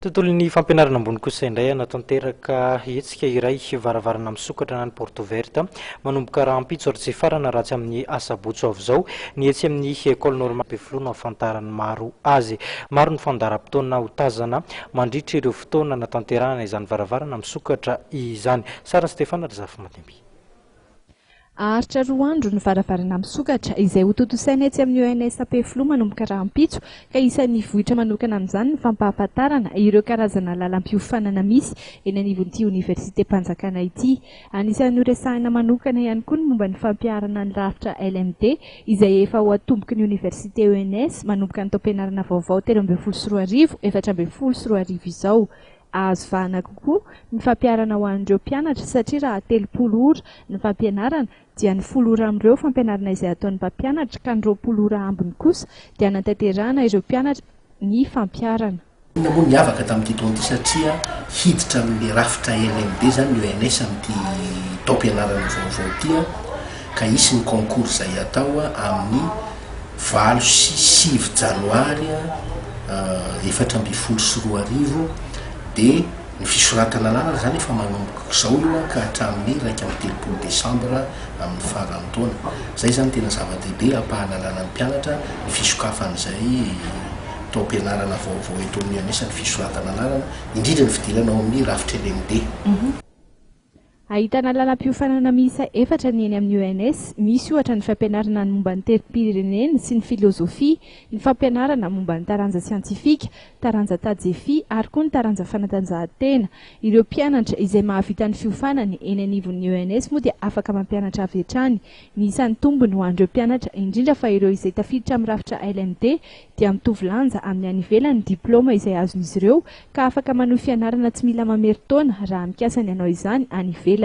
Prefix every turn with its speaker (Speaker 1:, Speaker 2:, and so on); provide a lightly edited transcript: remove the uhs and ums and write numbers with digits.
Speaker 1: Tontolon'ny fampianarana ambony kosa indray natanteraka hetsika iray varavarana misokatra na ny Porto Verte manomboka rahampitso ary tsy farana ratsy amin'ny Asabotsy avy izao ny etsy amin'ny école normale Befoloana afantarany maro azy. Maro ny fandaharam-potoana ho tazana mandritra ireo fotoana natanterahana izany varavarana misokatra izany. Sara Stefana Rizafy-Madimby.
Speaker 2: Aharitra 2 andro ny varavarana misokatra izay ho totosaina etsy amin'ny ONS Befoloa manomboka rahampitso ka isan'ny vohitra manokana amin'izany ny fampahafantarana ireo karazana lalam-piofanana misy eny anivon'ity Université Mpanjakana ity. Anisan'ny resahina manokana ihany koa ny momba ny fampiarana ny rafitra LMD izay efa ho atomboky ny Université ONS manomboka ny taom-pianarana vaovao 13 sy 14 izao. Azo vahana kokoa ny fampiarana ho an'ireo mpianatra satria raha 30 ora ny fampianarana dia ny 10 ora amin'ireo fampianarana izay ataon'ny mpampianatra ka ny 20 ora ambiny kosa dia natanterahana ireo mpianatra ny fampiarana.
Speaker 3: Moa niavaka tamin'ity taona ity satria hiditra amin'ny rafitra LMD zany ny ONS amin'ity taom-pianarana vaovao ity ka isy ny concours izay atao amin'ny 9 sy 9 janoary 2024 dia ny fisoratana lalana zany efa manomboka izao io ka hatramin'ny 30 desambra amin'ny farany taona. Zay zany tena zava-dehibe ampahalalana ny mpianatra ny fisokafan'izay taom-pianarana vaovao eto amin'ny ONS ny fisoratana lalana indrindra ny fidilana ao amin'ny rafitra LMD.
Speaker 2: Ahitana lalam-piofanana miisa 4 ny eny amin'ny ONS, misy ohatra ny fampianarana ny momba ny terim-pirenena sy ny filozofia, ny fampianarana momba ny taranja siantifika, taranja tajefia ary koa ny taranja fanatanjahantena. Ireo mpianatra izay mahavita ny fiofanany eny anivon'ny ONS moa dia afaka mampianatra avy hatrany. Ny isan'ny tombony ho an'ireo mpianatra indrindra fa ireo izay tafiditra amin'ny rafitra LMD dia mitovy lanja amin'ny any ivelany diploma izay azon'izy ireo ka afaka manohy fianarana tsy mila mamery taona raha mikasa ny hanao izany any ivelany.